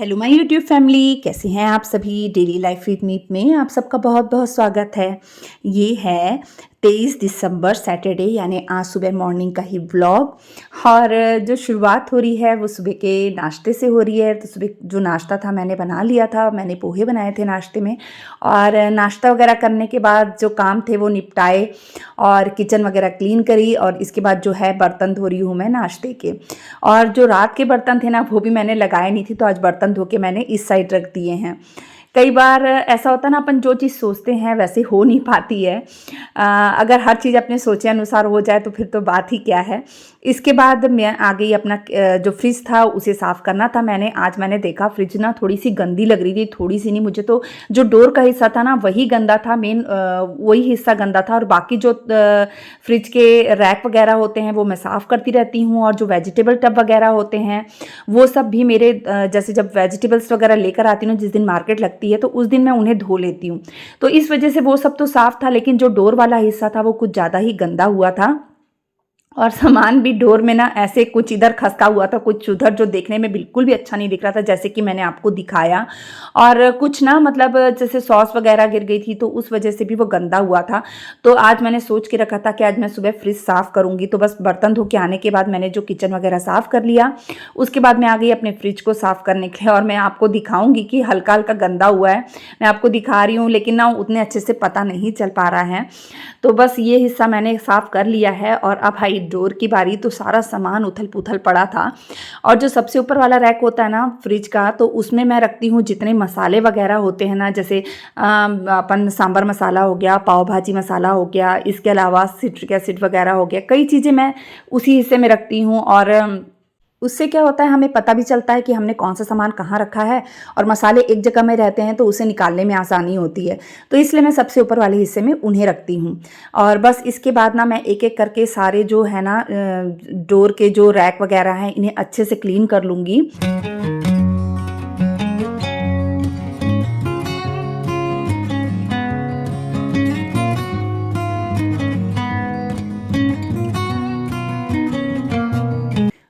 Hello my YouTube family, कैसे हैं आप सभी। डेली लाइफ विद मीत में आप सबका बहुत बहुत स्वागत है। ये है 23 दिसंबर सैटरडे, यानी आज सुबह मॉर्निंग का ही व्लॉग। और जो शुरुआत हो रही है वो सुबह के नाश्ते से हो रही है। तो सुबह जो नाश्ता था मैंने बना लिया था, मैंने पोहे बनाए थे नाश्ते में। और नाश्ता वगैरह करने के बाद जो काम थे वो निपटाए और किचन वगैरह क्लीन करी। और इसके बाद जो है बर्तन धो रही हूँ मैं नाश्ते के। और जो रात के बर्तन थे ना वो भी मैंने लगाए नहीं थी, तो आज बर्तन धो के मैंने इस साइड रख दिए हैं। कई बार ऐसा होता है ना, अपन जो चीज़ सोचते हैं वैसे हो नहीं पाती है। अगर हर चीज़ अपने सोचे अनुसार हो जाए तो फिर तो बात ही क्या है। इसके बाद मैं आ गई अपना जो फ्रिज था उसे साफ़ करना था। मैंने देखा फ्रिज ना थोड़ी सी गंदी लग रही थी, थोड़ी सी नहीं, मुझे तो जो डोर का हिस्सा था ना वही गंदा था, मेन वही हिस्सा गंदा था। और बाकी जो फ्रिज के रैक वगैरह होते हैं वो मैं साफ़ करती रहती हूँ। और जो वेजिटेबल टब वगैरह होते हैं वो सब भी मेरे जैसे जब वेजिटेबल्स वगैरह लेकर आती हूँ, जिस दिन मार्केट लगती है तो उस दिन मैं उन्हें धो लेती हूँ। तो इस वजह से वो सब तो साफ़ था, लेकिन जो डोर वाला हिस्सा था वो कुछ ज़्यादा ही गंदा हुआ था। और सामान भी डोर में ना ऐसे कुछ इधर खसका हुआ था, कुछ उधर, जो देखने में बिल्कुल भी अच्छा नहीं दिख रहा था, जैसे कि मैंने आपको दिखाया। और कुछ ना मतलब जैसे सॉस वगैरह गिर गई थी तो उस वजह से भी वो गंदा हुआ था। तो आज मैंने सोच के रखा था कि आज मैं सुबह फ्रिज साफ़ करूँगी। तो बस बर्तन धो के आने के बाद मैंने जो किचन वगैरह साफ़ कर लिया, उसके बाद मैं आ गई अपने फ्रिज को साफ़ करने के लिए। और मैं आपको दिखाऊंगी कि हल्का हल्का गंदा हुआ है, मैं आपको दिखा रही हूँ, लेकिन ना उतने अच्छे से पता नहीं चल पा रहा है। तो बस ये हिस्सा मैंने साफ़ कर लिया है। और अब आई डोर की बारी, तो सारा सामान उथल पुथल पड़ा था। और जो सबसे ऊपर वाला रैक होता है ना फ्रिज का, तो उसमें मैं रखती हूँ जितने मसाले वगैरह होते हैं ना, जैसे अपन सांभर मसाला हो गया, पाव भाजी मसाला हो गया, इसके अलावा सिट्रिक एसिड वगैरह हो गया, कई चीज़ें मैं उसी हिस्से में रखती हूँ। और उससे क्या होता है, हमें पता भी चलता है कि हमने कौन सा सामान कहाँ रखा है। और मसाले एक जगह में रहते हैं तो उसे निकालने में आसानी होती है। तो इसलिए मैं सबसे ऊपर वाले हिस्से में उन्हें रखती हूँ। और बस इसके बाद ना मैं एक एक करके सारे जो है ना डोर के जो रैक वगैरह हैं इन्हें अच्छे से क्लीन कर लूँगी।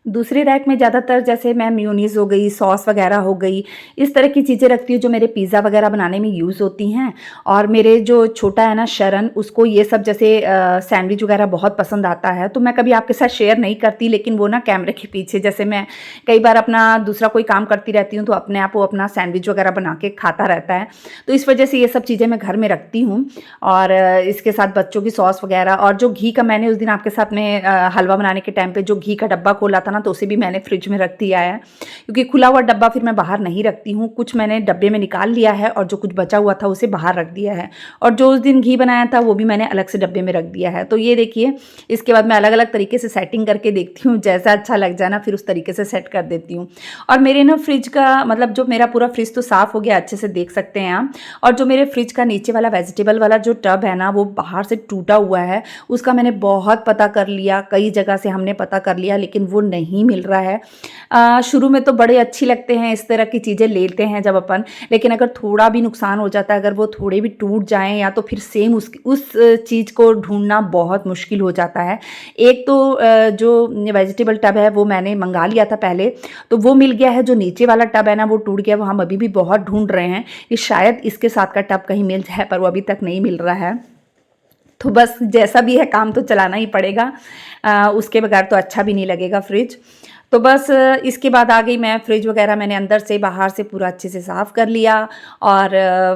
दूसरे रैक में ज़्यादातर जैसे मैं मेयोनीज़ हो गई, सॉस वगैरह हो गई, इस तरह की चीज़ें रखती हूँ जो मेरे पिज़्ज़ा वगैरह बनाने में यूज़ होती हैं। और मेरे जो छोटा है ना शरण, उसको ये सब जैसे सैंडविच वगैरह बहुत पसंद आता है। तो मैं कभी आपके साथ शेयर नहीं करती, लेकिन वो ना कैमरे के पीछे, जैसे मैं कई बार अपना दूसरा कोई काम करती रहती हूँ तो अपने आप वो अपना सैंडविच वगैरह बना के खाता रहता है। तो इस वजह से ये सब चीज़ें मैं घर में रखती हूँ। और इसके साथ बच्चों की सॉस वगैरह, और जो घी का मैंने उस दिन आपके साथ में हलवा बनाने के टाइम पे जो घी का डब्बा खोला था ना, तो उसे भी मैंने फ्रिज में रख दिया है। क्योंकि खुला हुआ डब्बा फिर मैं बाहर नहीं रखती हूँ, कुछ मैंने डब्बे में निकाल लिया है और जो कुछ बचा हुआ था उसे बाहर रख दिया है। और जो उस दिन घी बनाया था वो भी मैंने अलग से डब्बे में रख दिया है। तो ये देखिए, इसके बाद मैं अलग अलग तरीके से सेटिंग करके देखती हूँ, जैसा अच्छा लग जाए ना फिर उस तरीके से सेट कर देती हूँ। और मेरे ना फ्रिज का मतलब जो मेरा पूरा फ्रिज तो साफ़ हो गया, अच्छे से देख सकते हैं आप। और जो मेरे फ्रिज का नीचे वाला वेजिटेबल वाला जो टब है ना वो बाहर से टूटा हुआ है, उसका मैंने बहुत पता कर लिया, कई जगह से हमने पता कर लिया, लेकिन वो नहीं मिल रहा है। शुरू में तो बड़े अच्छी लगते हैं, इस तरह की चीज़ें लेते हैं जब अपन, लेकिन अगर थोड़ा भी नुकसान हो जाता है, अगर वो थोड़े भी टूट जाएं या तो फिर सेम उस चीज़ को ढूंढना बहुत मुश्किल हो जाता है। एक तो जो वेजिटेबल टब है वो मैंने मंगा लिया था पहले, तो वो मिल गया है। जो नीचे वाला टब है ना वो टूट गया, वो हम अभी भी बहुत ढूंढ रहे हैं कि शायद इसके साथ का टब कहीं मिल जाए, पर वो अभी तक नहीं मिल रहा है। तो बस जैसा भी है काम तो चलाना ही पड़ेगा, उसके बगैर तो अच्छा भी नहीं लगेगा फ्रिज। तो बस इसके बाद आ गई मैं, फ्रिज वगैरह मैंने अंदर से बाहर से पूरा अच्छे से साफ़ कर लिया। और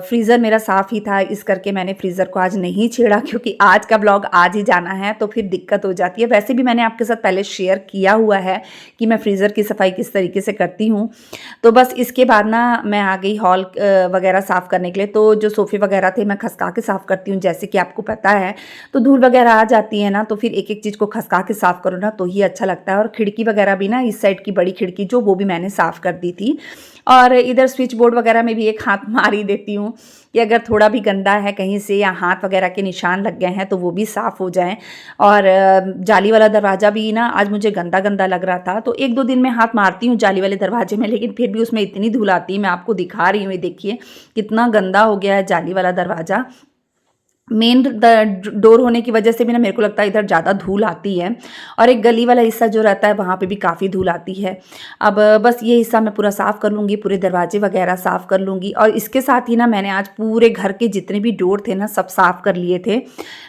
फ्रीज़र मेरा साफ़ ही था, इस करके मैंने फ्रीज़र को आज नहीं छेड़ा, क्योंकि आज का ब्लॉग आज ही जाना है तो फिर दिक्कत हो जाती है। वैसे भी मैंने आपके साथ पहले शेयर किया हुआ है कि मैं फ्रीज़र की सफाई किस तरीके से करती हूँ। तो बस इसके बाद ना मैं आ गई हॉल वगैरह साफ़ करने के लिए। तो जो सोफ़े वगैरह थे मैं खसका के साफ़ करती हूँ, जैसे कि आपको पता है। तो धूल वगैरह आ जाती है ना, तो फिर एक एक चीज़ को खसका के साफ़ करो ना तो ही अच्छा लगता है। और खिड़की वगैरह भी ना, इस साइड की बड़ी खिड़की जो, वो भी मैंने साफ़ कर दी थी। और इधर स्विच बोर्ड वगैरह में भी एक हाथ मार ही देती हूँ कि अगर थोड़ा भी गंदा है कहीं से या हाथ वगैरह के निशान लग गए हैं तो वो भी साफ़ हो जाएं। और जाली वाला दरवाज़ा भी ना आज मुझे गंदा गंदा लग रहा था, तो एक दो दिन में हाथ मारती हूँ जाली वाले दरवाजे में, लेकिन फिर भी उसमें इतनी धूल आती है। मैं आपको दिखा रही हूँ, ये देखिए कितना गंदा हो गया है जाली वाला दरवाज़ा। मेन डोर होने की वजह से भी ना मेरे को लगता है इधर ज़्यादा धूल आती है, और एक गली वाला हिस्सा जो रहता है वहाँ पे भी काफ़ी धूल आती है। अब बस ये हिस्सा मैं पूरा साफ़ कर लूँगी, पूरे दरवाजे वगैरह साफ़ कर लूँगी, और इसके साथ ही ना मैंने आज पूरे घर के जितने भी डोर थे ना सब साफ़ कर लिए थे।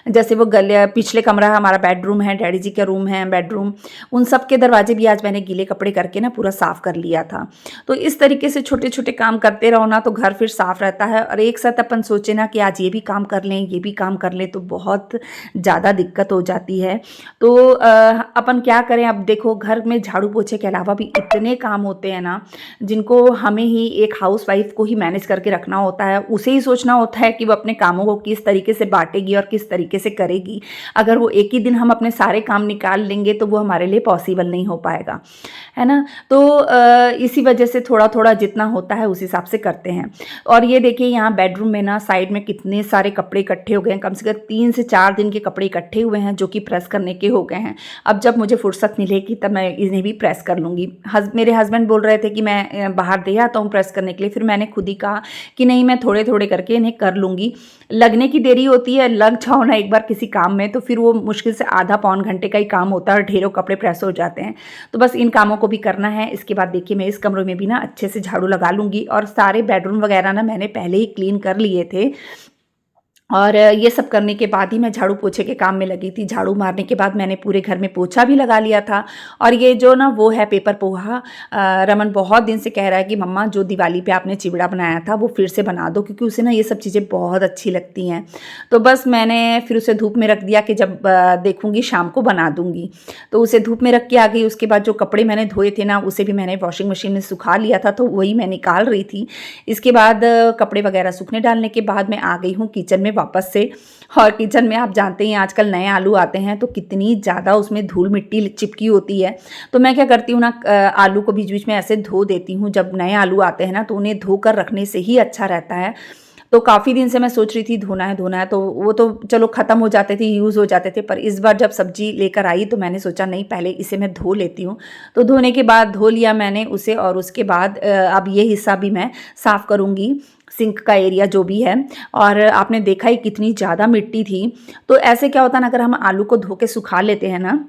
जैसे वो गले पिछले कमरा हमारा बेडरूम है, डैडी जी का रूम है बेडरूम, उन सब के दरवाजे भी आज मैंने गीले कपड़े करके ना पूरा साफ़ कर लिया था। तो इस तरीके से छोटे-छोटे काम करते रहो ना तो घर फिर साफ़ रहता है, और एक साथ अपन सोचे ना कि आज ये भी काम कर लें, ये भी काम कर लें, तो बहुत ज़्यादा दिक्कत हो जाती है। तो अपन क्या करें, अब देखो घर में झाड़ू पोछे के अलावा भी इतने काम होते हैं ना, जिनको हमें ही एक हाउसवाइफ को ही मैनेज करके रखना होता है। उसे ही सोचना होता है कि वो अपने कामों को किस तरीके से बाँटेगी और किस तरीके से करेगी। अगर वो एक ही दिन हम अपने सारे काम निकाल लेंगे तो वो हमारे लिए पॉसिबल नहीं हो पाएगा, है ना? तो इसी वजह से थोड़ा-थोड़ा जितना होता है उस हिसाब से करते हैं। और ये देखिए यहाँ बेडरूम में ना साइड में कितने सारे कपड़े इकट्ठे हो गए हैं, कम से कम 3 से 4 दिन के कपड़े इकट्ठे हुए हैं जो कि प्रेस करने के हो गए हैं। अब जब मुझे फुर्सत मिलेगी तब मैं इन्हें भी प्रेस कर लूँगी। मेरे हस्बैंड बोल रहे थे कि मैं बाहर दे आता हूँ प्रेस करने के लिए, फिर मैंने खुद ही कहा कि नहीं, मैं थोड़े-थोड़े करके इन्हें कर लूँगी। लगने की देरी होती है, लग जाओ ना एक बार किसी काम में तो फिर वो मुश्किल से आधा पौन घंटे का ही काम होता है और ढेरों कपड़े प्रेस हो जाते हैं। तो बस इन कामों को भी करना है। इसके बाद देखिए मैं इस कमरे में भी ना अच्छे से झाड़ू लगा लूँगी, और सारे बेडरूम वगैरह ना मैंने पहले ही क्लीन कर लिए थे। और ये सब करने के बाद ही मैं झाड़ू पोछे के काम में लगी थी। झाड़ू मारने के बाद मैंने पूरे घर में पोछा भी लगा लिया था। और ये जो ना वो है पेपर पोहा, रमन बहुत दिन से कह रहा है कि मम्मा जो दिवाली पे आपने चिवड़ा बनाया था वो फिर से बना दो, क्योंकि उसे ना ये सब चीज़ें बहुत अच्छी लगती हैं। तो बस मैंने फिर उसे धूप में रख दिया कि जब देखूँगी शाम को बना दूँगी। तो उसे धूप में रख के आ गई। उसके बाद जो कपड़े मैंने धोए थे ना उसे भी मैंने वॉशिंग मशीन में सुखा लिया था, तो वही मैं निकाल रही थी। इसके बाद कपड़े वगैरह सूखने डालने के बाद मैं आ गई हूँ किचन में वापस से। और किचन में आप जानते हैं आजकल नए आलू आते हैं तो कितनी ज़्यादा उसमें धूल मिट्टी चिपकी होती है। तो मैं क्या करती हूँ ना, आलू को बीच बीच में ऐसे धो देती हूँ। जब नए आलू आते हैं ना तो उन्हें धोकर रखने से ही अच्छा रहता है। तो काफ़ी दिन से मैं सोच रही थी धोना है, तो वो तो चलो ख़त्म हो जाते थे, यूज़ हो जाते थे, पर इस बार जब सब्ज़ी लेकर आई तो मैंने सोचा नहीं, पहले इसे मैं धो लेती हूँ। तो धोने के बाद धो लिया मैंने उसे, और उसके बाद अब ये हिस्सा भी मैं साफ़ करूँगी, सिंक का एरिया जो भी है। और आपने देखा ही कितनी ज़्यादा मिट्टी थी। तो ऐसे क्या होता है ना, अगर हम आलू को धो के सुखा लेते हैं ना,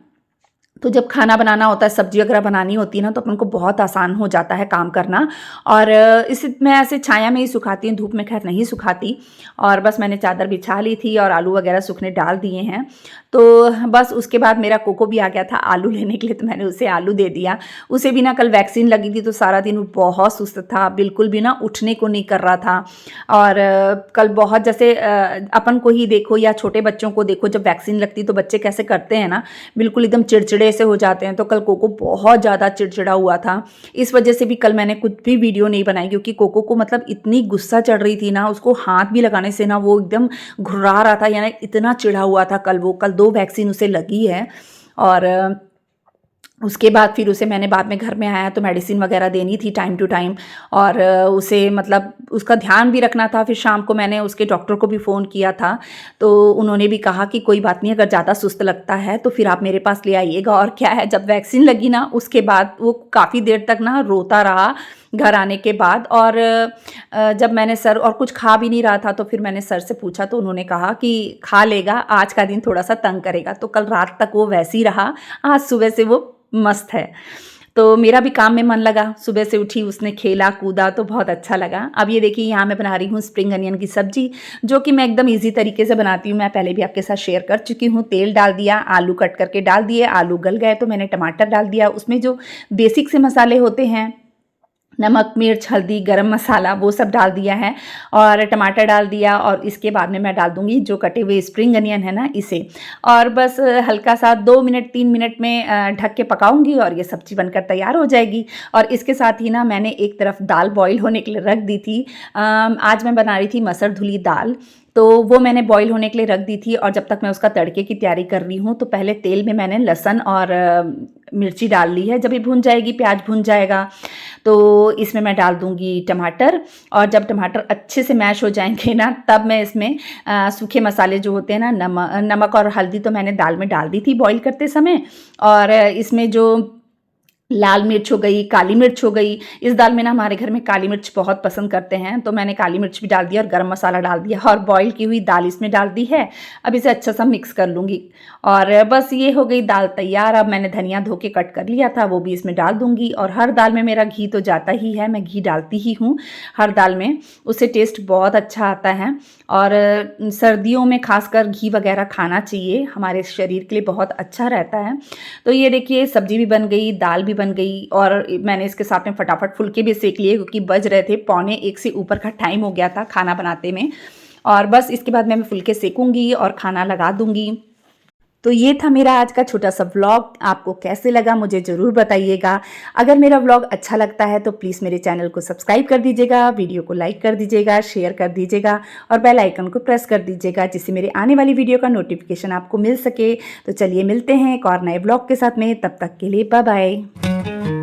तो जब खाना बनाना होता है, सब्ज़ी वगैरह बनानी होती है ना, तो अपन को बहुत आसान हो जाता है काम करना। और इसे मैं ऐसे छाया में ही सुखाती हूँ, धूप में खैर नहीं सुखाती। और बस मैंने चादर बिछा ली थी और आलू वगैरह सूखने डाल दिए हैं। तो बस उसके बाद मेरा कोको भी आ गया था आलू लेने के लिए, तो मैंने उसे आलू दे दिया। उसे भी ना कल वैक्सीन लगी थी तो सारा दिन वो बहुत सुस्त था, बिल्कुल भी ना उठने को नहीं कर रहा था। और कल बहुत जैसे अपन को ही देखो या छोटे बच्चों को देखो, जब वैक्सीन लगती तो बच्चे कैसे करते हैं ना, बिल्कुल एकदम चिड़चिड़े से हो जाते हैं। तो कल कोको बहुत ज़्यादा चिड़चिड़ा हुआ था। इस वजह से भी कल मैंने कुछ भी वीडियो नहीं बनाई, क्योंकि कोको को मतलब इतनी गुस्सा चढ़ रही थी ना, उसको हाथ भी लगाने से ना वो एकदम घुर्रा रहा था, यानी इतना चिढ़ा हुआ था कल वो। कल 2 वैक्सीन उसे लगी है। और उसके बाद फिर उसे मैंने बाद में घर में आया तो मेडिसिन वगैरह देनी थी टाइम टू टाइम, और उसे मतलब उसका ध्यान भी रखना था। फिर शाम को मैंने उसके डॉक्टर को भी फ़ोन किया था, तो उन्होंने भी कहा कि कोई बात नहीं, अगर ज़्यादा सुस्त लगता है तो फिर आप मेरे पास ले आइएगा। और क्या है, जब वैक्सीन लगी ना उसके बाद वो काफ़ी देर तक ना रोता रहा घर आने के बाद। और जब मैंने सर और कुछ खा भी नहीं रहा था, तो फिर मैंने सर से पूछा तो उन्होंने कहा कि खा लेगा, आज का दिन थोड़ा सा तंग करेगा। तो कल रात तक वो वैसे ही रहा, आज सुबह से वो मस्त है। तो मेरा भी काम में मन लगा, सुबह से उठी, उसने खेला कूदा तो बहुत अच्छा लगा। अब ये देखिए यहाँ मैं बना रही हूँ स्प्रिंग अनियन की सब्जी, जो कि मैं एकदम इजी तरीके से बनाती हूँ। मैं पहले भी आपके साथ शेयर कर चुकी हूँ। तेल डाल दिया, आलू कट करके डाल दिए, आलू गल गए तो मैंने टमाटर डाल दिया। उसमें जो बेसिक से मसाले होते हैं, नमक, मिर्च, हल्दी, गरम मसाला, वो सब डाल दिया है, और टमाटर डाल दिया। और इसके बाद में मैं डाल दूँगी जो कटे हुए स्प्रिंग अनियन है ना, इसे। और बस हल्का सा 2 मिनट 3 मिनट में ढक के पकाऊंगी और ये सब्ज़ी बनकर तैयार हो जाएगी। और इसके साथ ही ना मैंने एक तरफ दाल बॉईल होने के लिए रख दी थी। आज मैं बना रही थी मसर धुली दाल, तो वो मैंने बॉईल होने के लिए रख दी थी। और जब तक मैं उसका तड़के की तैयारी कर रही हूँ, तो पहले तेल में मैंने लहसुन और मिर्ची डाल ली है। जब ये भुन जाएगी, प्याज भुन जाएगा, तो इसमें मैं डाल दूँगी टमाटर। और जब टमाटर अच्छे से मैश हो जाएंगे ना, तब मैं इसमें सूखे मसाले जो होते हैं ना, नमक और हल्दी तो मैंने दाल में डाल दी थी बॉईल करते समय। और इसमें जो लाल मिर्च हो गई, काली मिर्च हो गई। इस दाल में ना हमारे घर में काली मिर्च बहुत पसंद करते हैं, तो मैंने काली मिर्च भी डाल दिया और गरम मसाला डाल दिया और बॉयल की हुई दाल इसमें डाल दी है। अब इसे अच्छा सा मिक्स कर लूँगी और बस ये हो गई दाल तैयार। अब मैंने धनिया धो के कट कर लिया था, वो भी इसमें डाल दूँगी और हर दाल में मेरा घी तो जाता ही है, मैं घी डालती ही हूँ हर दाल में, उससे टेस्ट बहुत अच्छा आता है। और सर्दियों में खासकर घी वगैरह खाना चाहिए, हमारे शरीर के लिए बहुत अच्छा रहता है। तो ये देखिए सब्जी भी बन गई, दाल भी बन गई और मैंने इसके साथ में फटाफट फुलके भी सेक लिए क्योंकि बज रहे थे 12:45 से ऊपर का टाइम हो गया था खाना बनाते में। और बस इसके बाद मैं फुलके सेकूंगी और खाना लगा दूंगी। तो ये था मेरा आज का छोटा सा व्लॉग। आपको कैसे लगा मुझे ज़रूर बताइएगा। अगर मेरा व्लॉग अच्छा लगता है तो प्लीज़ मेरे चैनल को सब्सक्राइब कर दीजिएगा, वीडियो को लाइक कर दीजिएगा, शेयर कर दीजिएगा और बेल आइकन को प्रेस कर दीजिएगा जिससे मेरे आने वाली वीडियो का नोटिफिकेशन आपको मिल सके। तो चलिए मिलते हैं एक और नए व्लॉग के साथ में, तब तक के लिए बाय बाय।